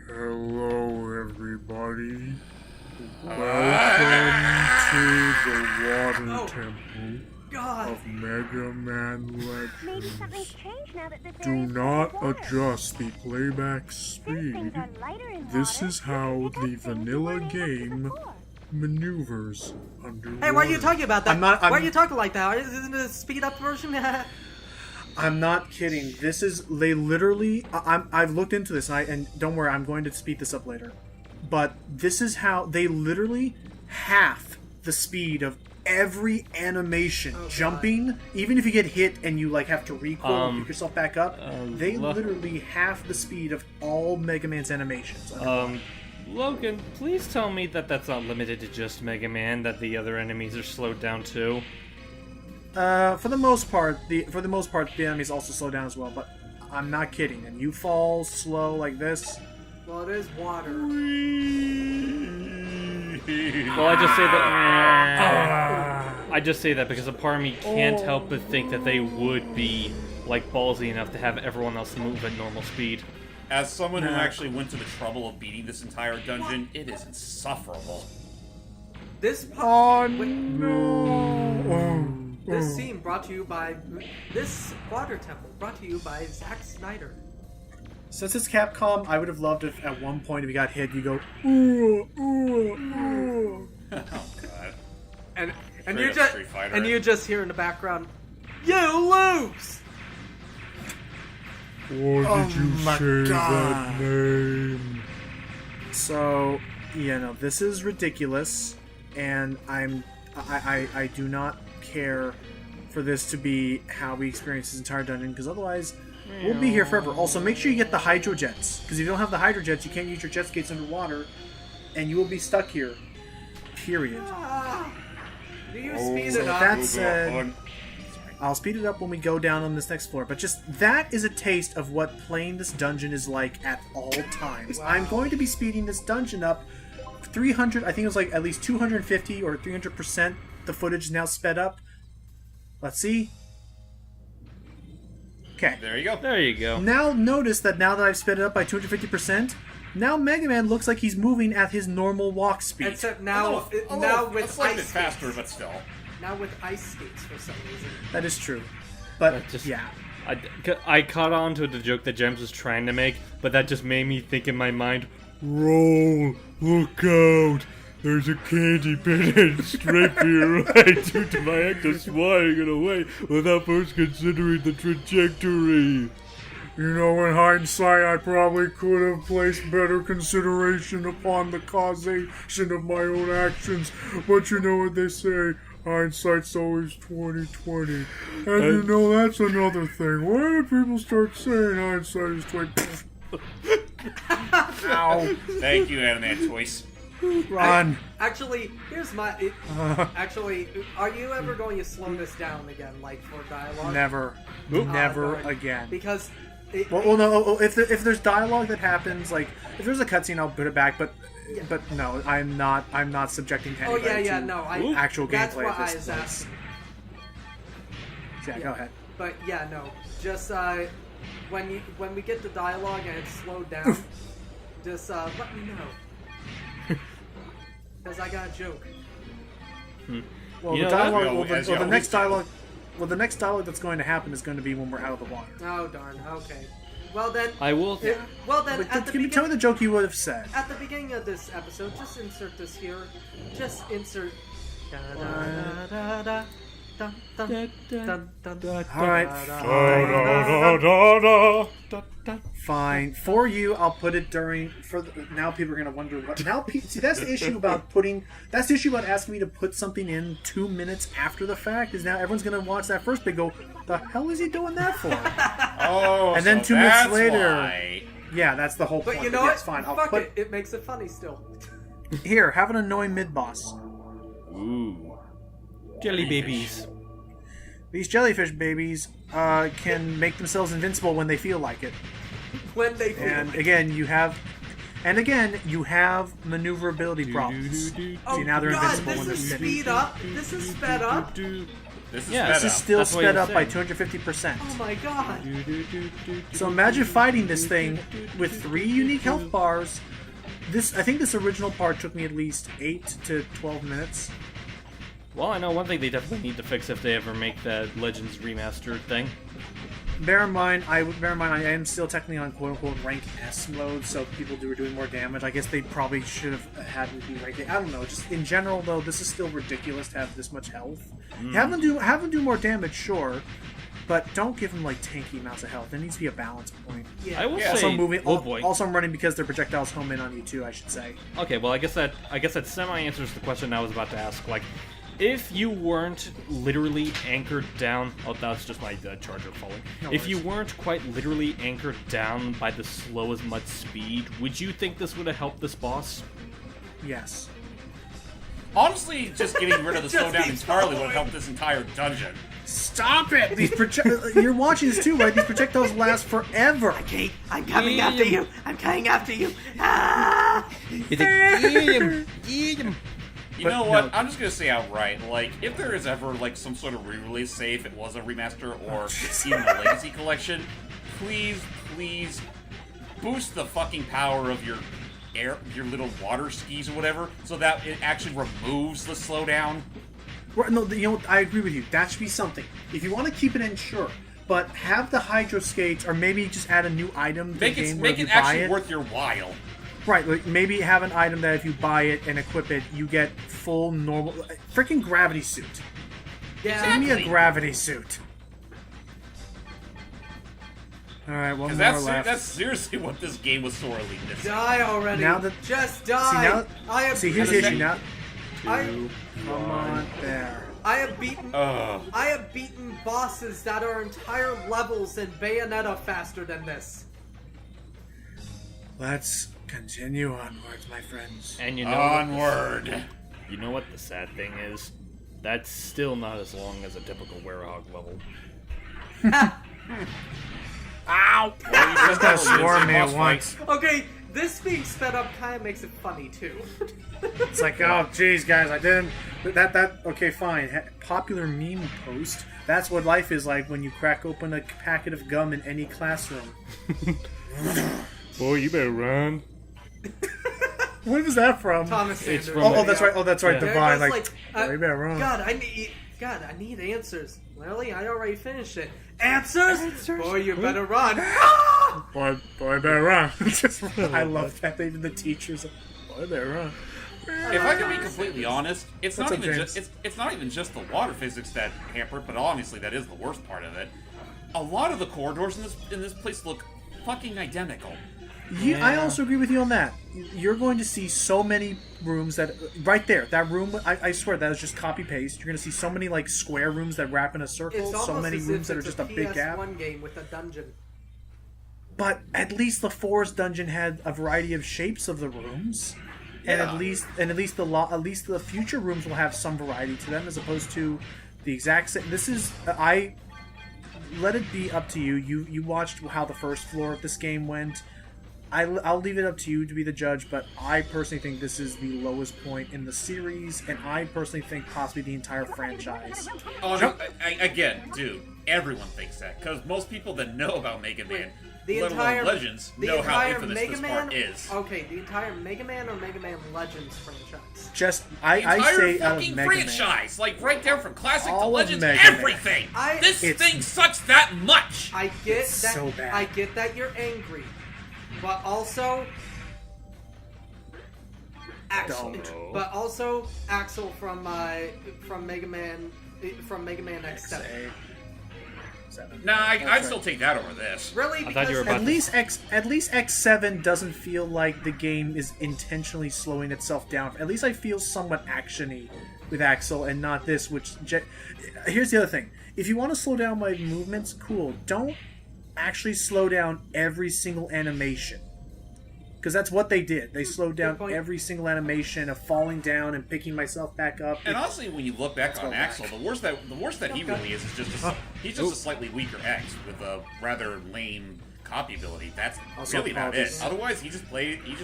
Hello, everybody. Welcome to the Water Temple of Mega Man Legends. Do not adjust the playback speed. This is how the vanilla game maneuvers underwater. Hey, why are you talking about that? Why are you talking like that? Isn't it a speed up version? I'm not kidding. This is, they literally, I've looked into this, and don't worry, I'm going to speed this up later. But this is how, they literally half the speed of every animation. Jumping, even if you get hit and you like have to recoil and pick yourself back up, they literally half the speed of all Mega Man's animations. Logan, please tell me that that's not limited to just Mega Man, that the other enemies are slowed down too. For the most part, the enemies also slow down as well, but I'm not kidding. And you fall slow like this. Well, it is water. Well, I just say that because a part of me can't help but think that they would be like ballsy enough to have everyone else move at normal speed. As someone who actually went to the trouble of beating this entire dungeon, it is insufferable. This This scene brought to you by this water temple brought to you by Zack Snyder. Since it's Capcom, I would have loved if at one point if you got hit, you go ooh, ooh, ooh. Oh god. And Street you just hear in the background, "You lose." Why did you say that name? So, this is ridiculous, and I do not care for this to be how we experience this entire dungeon, because otherwise we'll be here forever. Also, make sure you get the hydro jets, because if you don't have the hydro jets, you can't use your jet skates underwater, and you will be stuck here. Period. Do you speed it up? That said, I'll speed it up when we go down on this next floor, but just that is a taste of what playing this dungeon is like at all times. Wow. I'm going to be speeding this dungeon up 300, I think it was like at least 250 or 300%. The footage is now sped up. Let's see. Okay. There you go. There you go. Now notice that now that I've sped it up by 250%, now Mega Man looks like he's moving at his normal walk speed. Except now, now with ice skates. Faster, but still. Now with ice skates for some reason. That is true. But yeah. I caught on to the joke that James was trying to make, but that just made me think in my mind, Roll, look out, there's a candy pen straight to your right due to my act of swatting it away without first considering the trajectory. You know, in hindsight, I probably could have placed better consideration upon the causation of my own actions, but you know what they say, hindsight's always 20/20. And that's another thing. Why do people start saying hindsight is 20/20? Ow. Thank you, Anime Toys. Run. Actually, here's my... Actually, are you ever going to slow this down again, like, for dialogue? Never. Never again. Because... no. If there's dialogue that happens, like if there's a cutscene, I'll put it back. But no, I'm not subjecting anybody to actual gameplay at this place. Yeah, go ahead. But just when we get the dialogue and it's slowed down, just let me know, because I got a joke. Well, the next dialogue. Well, the next dialogue that's going to happen is going to be when we're out of the water. Oh, darn. Okay. Well, then... I will... Well, then, tell me the joke you would have said. At the beginning of this episode, just insert this here. Just insert... Da-da-da-da-da. Alright, fine. For you, I'll put it during... now people are going to wonder what... See, that's the issue about putting... That's the issue about asking me to put something in 2 minutes after the fact, is now everyone's going to watch that first bit and go, the hell is he doing that for? And then 2 minutes later... Why. Yeah, that's the whole point. But you know what? It's fine. Fuck it. It makes it funny still. Here, have an annoying mid-boss. Ooh. Jelly babies. These jellyfish babies can make themselves invincible when they feel like it. When they feel and again, you have maneuverability problems. Oh, See, now they're invincible when they're speed up. This is sped up. This is Yeah. sped This is up. still That's what sped he up was by saying. 250%. Oh my god. So imagine fighting this thing with 3 unique health bars. I think this original part took me at least 8 to 12 minutes. Well, I know one thing they definitely need to fix if they ever make that Legends remastered thing. Bear in mind, I am still technically on quote-unquote rank S mode, so people were doing more damage. I guess they probably should have had me be rank A. I don't know. Just in general, though, this is still ridiculous to have this much health. Have them do more damage, sure, but don't give them like tanky amounts of health. There needs to be a balance point. Yeah. I will Yeah. say, Also moving. oh boy. Also, I'm running because their projectiles home in on you too. I should say. Okay, well, I guess that semi answers the question I was about to ask. Like, if you weren't literally anchored down, oh, that's just my charger falling. No If you worries. weren't quite literally anchored down by the slow as mud speed, would you think this would have helped this boss? Yes. Honestly, just getting rid of the Just slowdown keep entirely would following. have helped this entire dungeon. Stop it! These you're watching this too, right? These projectiles last forever. Kate, I'm coming after you. I'm coming after you. Ah! Get him! Get him! You But know what? no. I'm just gonna say outright, like, if there is ever like some sort of re-release, say if it was a remaster or even a legacy collection, please boost the fucking power of your little water skis or whatever, so that it actually removes the slowdown. Right, no, you know what? I agree with you. That should be something. If you want to keep it in, sure. But have the hydro skates, or maybe just add a new item to the game where Make if it you buy actually it. worth your while. Right, like maybe have an item that if you buy it and equip it, you get full normal, freaking gravity suit. Yeah. Give me a Exactly. gravity suit. All right, one more Because left. that's seriously what this game was sorely missing. Die already. Now that- Just See die. now, I have. here's the issue now. I, Come on, there. I have beaten. Ugh. I have beaten bosses that are entire levels in Bayonetta faster than this. Let's continue onwards, my friends. And you know, Onward. you know what the sad thing is? That's still not as long as a typical Werehog level. Ow! Well, you just Gotta swarm me at once. Okay, this being sped up kind of makes it funny too. It's like, oh, jeez, guys, I didn't. Okay, fine. Popular meme post. That's what life is like when you crack open a packet of gum in any classroom. Boy, you better run. What was that from? Thomas It's Sanders. from- Oh, that's right. Oh, that's right. Yeah. There Divine. goes, Like, oh, you better run. God, I need answers. Lily, I already finished it. Answers? Boy, you better run. Boy, better run. I love that. Even the teachers. Boy, better run. If I can be completely honest, it's What's not up, even James? just it's not even just the water physics that hampered, but honestly, that is the worst part of it. A lot of the corridors in this place look fucking identical. I also agree with you on that. You're going to see so many rooms that right there, that room. I swear that is just copy paste. You're going to see so many like square rooms that wrap in a circle. It's almost So many as rooms if that are it's just a big gap. PS1 game with a dungeon. But at least the forest dungeon had a variety of shapes of the rooms, and Yeah. at least the future rooms will have some variety to them, as opposed to the exact same. This is I. Let it be up to you. You watched how the first floor of this game went. I'll leave it up to you to be the judge, but I personally think this is the lowest point in the series, and I personally think possibly the entire franchise. Oh, no, again, dude, everyone thinks that because most people that know about Mega Man, The let entire alone Legends, the know how entire infamous Mega this Man part is. Okay, the entire Mega Man or Mega Man Legends franchise. Just The I entire say out of fucking Mega Man. franchise, like right there from classic to All of Legends, Mega Man. everything. This This It's- thing sucks that much. I get It's that. so bad. I get that you're angry, but also. Axel, Don't. but also Axel from Mega Man X7. Say 7. Nah, I'd That's still right. take that over this. Really? I thought you were Because about At least X7 doesn't feel like the game is intentionally slowing itself down. At least I feel somewhat actiony with Axel and not this. Here's the other thing: if you want to slow down my movements, cool. Don't actually slow down every single animation. Because that's what they did. They slowed down point. every single animation of falling down and picking myself back up. And honestly, when you look back on go Axel, back. the worst that he really is just he's just a slightly weaker X with a rather lame copy ability. That's Also really about it. apologies. Otherwise, he just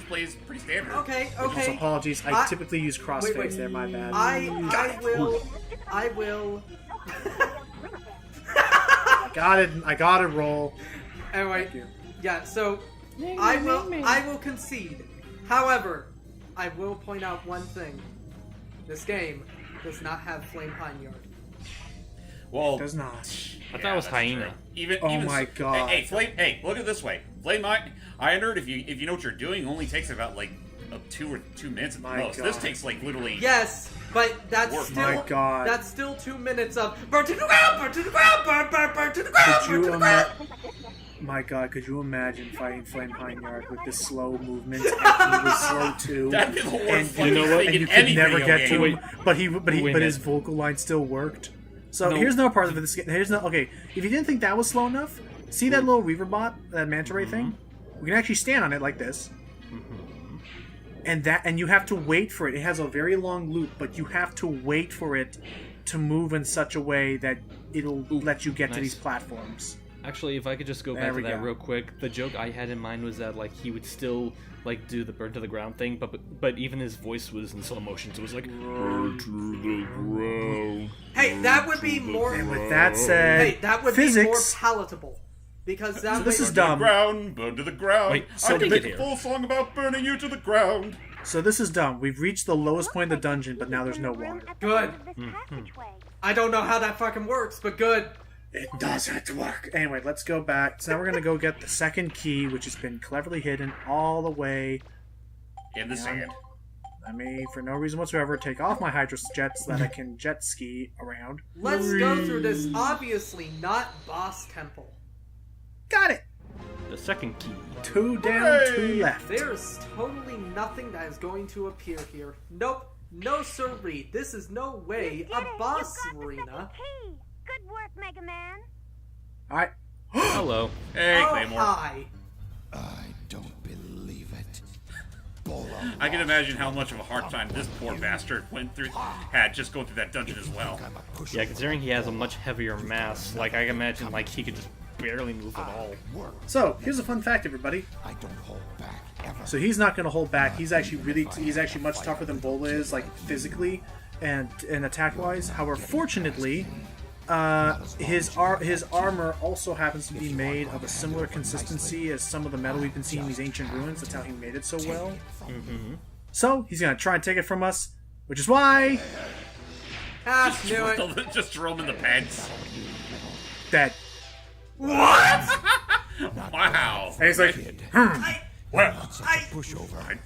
plays pretty standard. okay, Also, okay. apologies. I I- typically use crossface wait. there. My bad. I will I got it, roll. Anyway, Thank you. yeah. So I will concede. However, I will point out one thing: this game does not have Flame Vineyard. Well, Does not. I thought it was that's hyena. true. Even, Oh even my God. Hey, Flame. Hey, look at it this way. Flame Ironheart, if you know what you're doing, only takes about like 2 minutes at the My most. God. This takes like literally. Yes, but that's Work. still My God. that's still 2 minutes of burn to the ground, burn to the ground, burn to the ground, Could burn to you the ground. My God, could you imagine fighting Flame Vineyard with this slow movement? And he was slow too. That'd be the worst And fucking you know what? thing And in you could any never video get game. to him, but Wait, his man. vocal line still worked. So No. here's another part of this. Here's no okay. If you didn't think that was slow enough, see that little Reaver bot, that manta ray thing? We can actually stand on it like this, and you have to wait for it. It has a very long loop, but you have to wait for it to move in such a way that it'll let you get to nice. these platforms. Actually, if I could just go There back to we that go. real quick, the joke I had in mind was that like he would still like do the burn to the ground thing, but even his voice was in slow motion, so it was like Burn to the ground. Hey, that would be more. And with that said, Hey, that would be more physics. palatable because that So this way- is Burn dumb. to the ground, burn to the ground. Wait, I can take make it a here. full song about burning you to the ground. So this is dumb. We've reached the lowest point of the dungeon, but now there's no water. Good. I don't know how that fucking works, but good. It doesn't work. Anyway, let's go back. So now we're gonna go get the second key, which has been cleverly hidden all the way. In the sand. Let me, for no reason whatsoever, take off my Hydro Jet so that I can jet ski around. Let's go through this obviously not boss temple. Got it. the second key. 2 down, 2 left. There's totally nothing that is going to appear here. Nope. No siree. This is no way a boss arena. Key. Good work, Mega Man. All right. Hello. Hey, Oh, Claymore. hi. I don't believe it. I can imagine how much of a hard time this poor bastard had just going through that dungeon as well. Yeah, considering he has a much heavier mass, like I can imagine, like he could just barely move at all. So here's a fun fact, everybody. I don't hold back ever. So he's not going to hold back. He's actually much tougher than Bola is, like physically and attack wise. However, fortunately, his armor also happens to be made of a similar consistency as some of the metal we've been seeing in these ancient ruins. That's how he made it so well. So he's going to try and take it from us, which is why Ah, knew it. Just throw him in the pants. that. Wow. And he's like, I Pushover.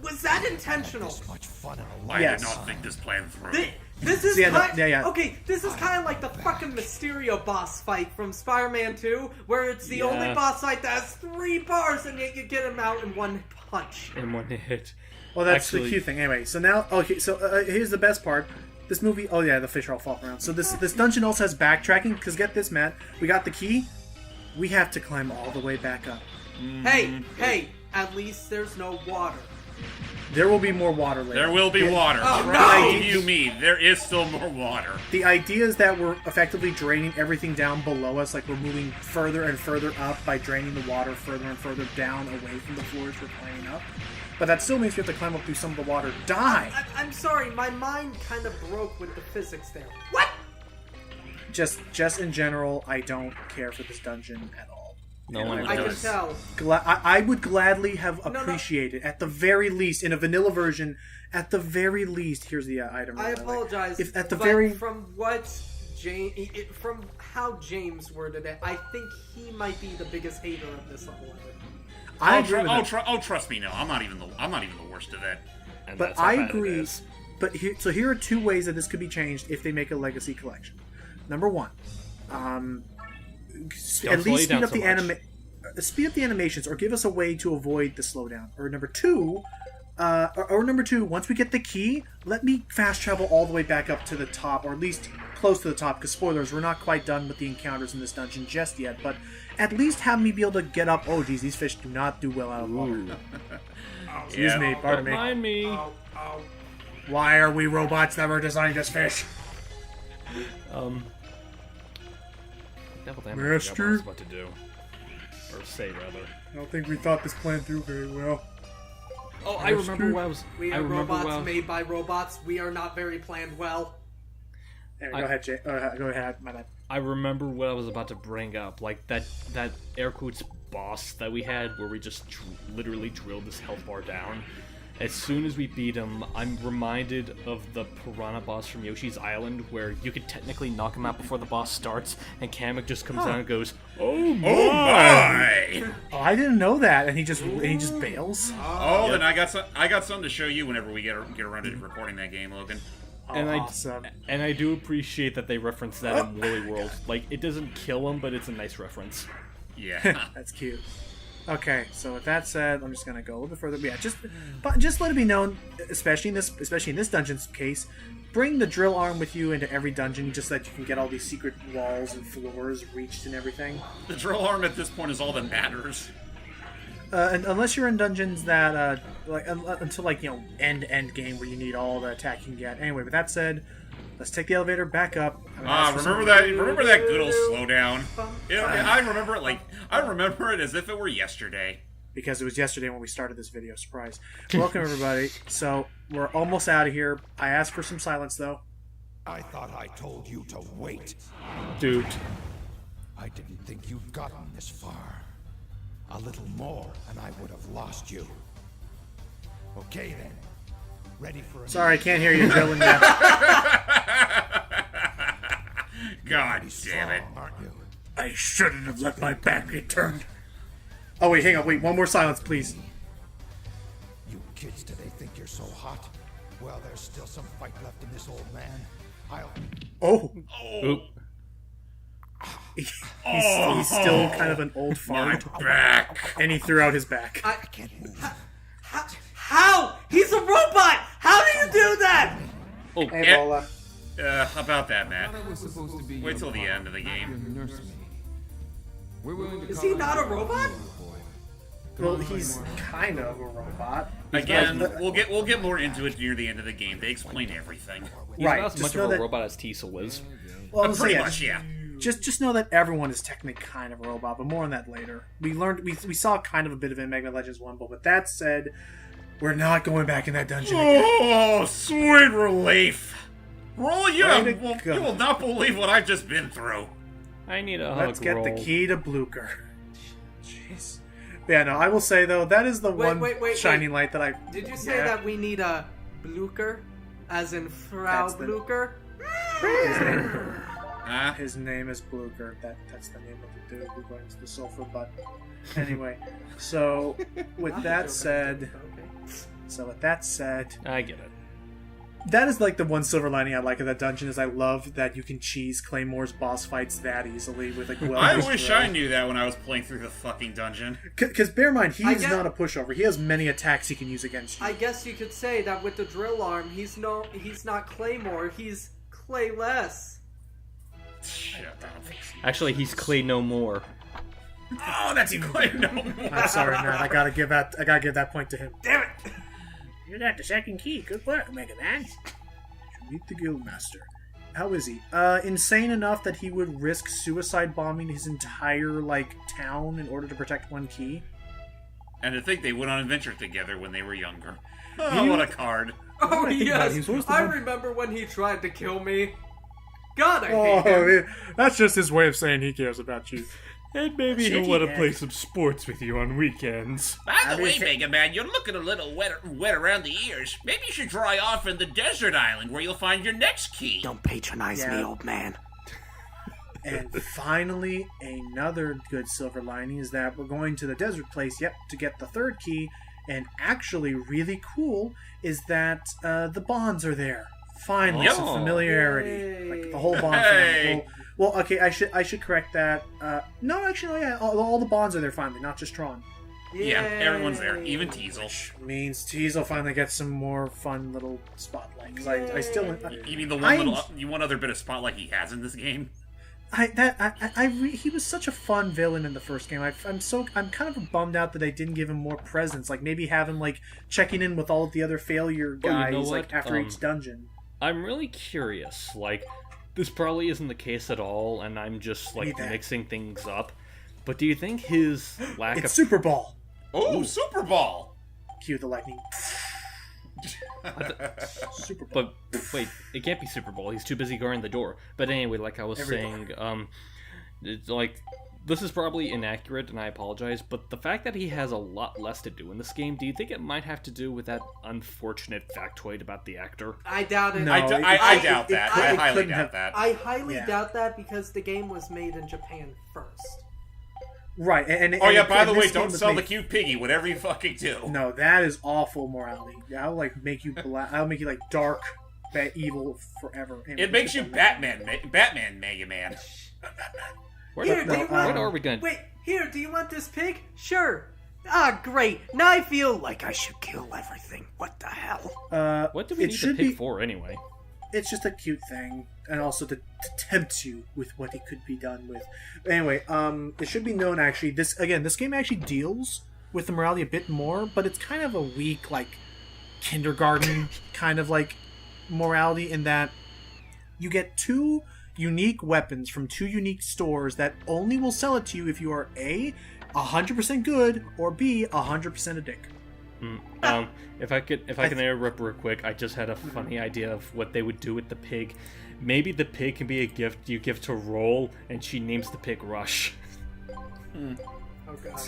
was that intentional? Much fun. I Yes. did not think this plan through. This is Yeah, no, kind, yeah. okay. This is kind of like the fucking Mysterio boss fight from Spider-Man 2, where it's the only Yeah. boss fight that has 3 bars, and yet you get him out in 1 punch. In one hit. well, that's the Actually- cute thing. Anyway, so now, okay, so here's the best part. This movie, oh yeah, the fish are all flopping around. So this dungeon also has backtracking, because get this, Matt, we got the key. We have to climb all the way back up. Hey, at least there's no water. There will be more water later. There will be water. Oh, Believe no. you me, there is still more water. The idea is that we're effectively draining everything down below us, like we're moving further and further up by draining the water further and further down away from the floors we're climbing up. But that still means we have to climb up through some of the water. Die! I'm sorry, my mind kind of broke with the physics there. What? Just in general, I don't care for this dungeon at all. No one I can does. tell. I would gladly have no. appreciated, at the very least, in a vanilla version, at the very least, here's the item. I by the way. apologize. If at the but very from what from how James worded it, I think he might be the biggest hater of this level ever. I agree with that. Trust me, no, I'm not even the worst of that. And But that's how I bad it agree. is. But here are 2 ways that this could be changed if they make a legacy collection. Number 1, Don't at slow least you speed down up so the much. speed up the animations, or give us a way to avoid the slowdown. Or number 2, once we get the key, let me fast travel all the way back up to the top, or at least close to the top. Because spoilers, we're not quite done with the encounters in this dungeon just yet. But at least have me be able to get up. Oh, geez, these fish do not do well out of water. Excuse Yeah. me, pardon Don't me. mind me. Oh. Why are we robots that were designed as fish? Devil damn, I forgot what I Master? was about to do. Or say, rather. I don't think we thought this plan through very well. Oh, I remember what I was... We I are remember robots what I was- made by robots. We are not very planned well. Anyway, go ahead, Jay. Go ahead, my bad. I remember what I was about to bring up, like that air quotes boss that we had, where we just literally drilled this health bar down. As soon as we beat him, I'm reminded of the piranha boss from Yoshi's Island, where you could technically knock him out before the boss starts, and Kamek just comes down and goes, "Oh my!" Oh my! Oh, I didn't know that, and he just bails. Oh, then I got something to show you whenever we get around to recording that game, Logan. And Awesome. I do appreciate that they reference that in Woolly World. Like, it doesn't kill him, but it's a nice reference. Yeah. That's cute. Okay, so with that said, I'm just gonna go a little bit further. But yeah, just let it be known, especially in this dungeon's case, bring the drill arm with you into every dungeon, just so that you can get all these secret walls and floors reached and everything. The drill arm at this point is all that matters. And unless you're in dungeons that until like end game where you need all the attack you can get. Anyway, with that said, let's take the elevator back up. Remember that good old slowdown? I remember it as if it were yesterday. Because it was yesterday when we started this video. Surprise. Welcome everybody. So we're almost out of here. I asked for some silence though. I thought I told you to wait. Dude. I didn't think you'd gotten this far. A little more, and I would have lost you. Okay then. Ready for a... Sorry, I can't hear you drilling yet. God damn it. aren't you? I shouldn't have let my back get turned. Oh wait, hang on, wait, one more silence, please. You kids, do they think you're so hot? Well, there's still some fight left in this old man. Oh, Oop. he's still kind of an old fart, Back. and he threw out his back. I can't move. How? He's a robot! How do you do that? Oh, Hey, Yeah. Bola. How about that, Matt? I was supposed to be Wait your till the father, end of the game. your nursemaid. We're willing to Is call he not you a robot? boy. Well, he's kind of a robot. Again, we'll get more into it near the end of the game. They explain everything. he's Right, not as just much know of a that- robot as Teasel is. Well, I'm Pretty saying, much, yeah. Just know that everyone is technically kind of a robot, but more on that later. We saw kind of a bit of it in Mega Man Legends 1, but with that said, we're not going back in that dungeon again. Oh, sweet relief. Roll, you Way to go. will not believe what I've just been through. I need a hug. Let's get the roll. key to Blucher. Jeez. Yeah, no, I will say though, that is the one wait, shining light that I... Did you say Yeah. that we need a Blucher? As in Frau That's the- Blucher? Huh? His name is Blucher. That's the name of the dude who runs the sulfur butt. Anyway, so with that said, I get it. that is like the one silver lining I like of that dungeon is I love that you can cheese Claymore's boss fights that easily with like I wish I knew that when I was playing through the fucking dungeon. Because bear in mind, I he's get- not a pushover. He has many attacks he can use against you. I guess you could say that with the drill arm, he's not Claymore, he's Clayless. Shut up. Actually, he's Clay no more. Oh, that's even no more. I'm sorry, man. I gotta give that point to him. Damn it. You got the second key. Good work, Mega Man. To meet the Guildmaster. How is he? Insane enough that he would risk suicide bombing his entire town in order to protect one key. And to think they went on adventure together when they were younger. Oh, what a card. Oh I think about it, yes, he's worse than I one- remember when he tried to kill me. God, I Oh, hate him. that's just his way of saying he cares about you. And maybe he'll Shaky want to head. play some sports with you on weekends. By the way, Mega Man, you're looking a little wet around the ears. Maybe you should dry off in the desert island where you'll find your next key. Don't patronize me, Yeah. old man. And finally, another good silver lining is that we're going to the desert place, to get the third key. And actually, really cool is that the bonds are there. Finally, Yep. some familiarity, Yay. like the whole bond Hey. family. Well, okay, I should correct that. No, actually, yeah, all the bonds are there finally, not just Tron. Yeah, Yay. everyone's there, even Teasel. Means Teasel finally gets some more fun little spotlight. Because I still, You mean the one other bit of spotlight he has in this game? he was such a fun villain in the first game. I'm kind of bummed out that I didn't give him more presence. Like maybe have him checking in with all of the other failure Oh, you guys know what? after each dungeon. I'm really curious. This probably isn't the case at all, and I'm just Me that. mixing things up. But do you think his lack It's of Super Ball. Oh, Super Ball! Cue the lightning. Super Bowl. But wait, it can't be Super Bowl. He's too busy guarding the door. But anyway, like I was saying, it's like this is probably inaccurate, and I apologize. But the fact that he has a lot less to do in this game, do you think it might have to do with that unfortunate factoid about the actor? I doubt it. No, I it- doubt it- that. it I highly couldn't doubt have- that. I highly Yeah. doubt that because the game was made in Japan first. Right, Oh yeah, and by the way, this game don't was sell the made- cute piggy, whatever you fucking do. No, that is awful morality. I'll like make you I'll make you like dark, evil forever. It makes you Batman, Mega Man. Here, do you What want? are we gonna? Wait, here, do you want this pig? Sure. Ah, great. Now I feel like I should kill everything. What the hell? What do we it need the should pig be. for anyway? It's just a cute thing, and also to tempt you with what it could be done with. But anyway, it should be known actually. This game actually deals with the morality a bit more, but it's kind of a weak, like kindergarten kind of like morality in that you get 2 unique weapons from 2 unique stores that only will sell it to you if you are A, 100% good, or B, 100% a dick. If I can interrupt real quick, I just had a funny idea of what they would do with the pig. Maybe the pig can be a gift you give to Roll, and she names the pig Rush. Oh god.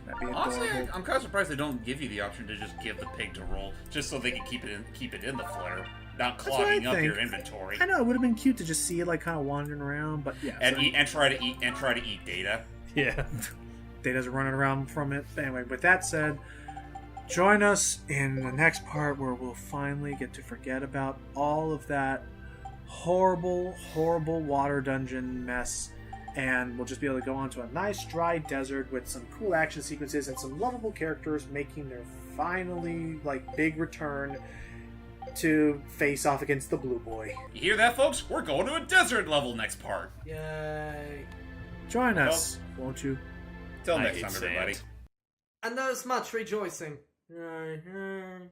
That'd be Honestly, adorable. I'm kind of surprised they don't give you the option to just give the pig to roll, just so they can keep it in the flare, not That's what I clogging up think. your inventory. I know it would have been cute to just see it like kind of wandering around, but yeah. And so- eat and try to eat data. Yeah. Data's running around from it. But anyway, with that said, join us in the next part where we'll finally get to forget about all of that horrible, horrible water dungeon mess, and we'll just be able to go on to a nice dry desert with some cool action sequences and some lovable characters making their finally big return to face off against the blue boy. You hear that, folks? We're going to a desert level next part. Yay. Join us, won't you? Till I next hate time, sand. everybody. And there's much rejoicing.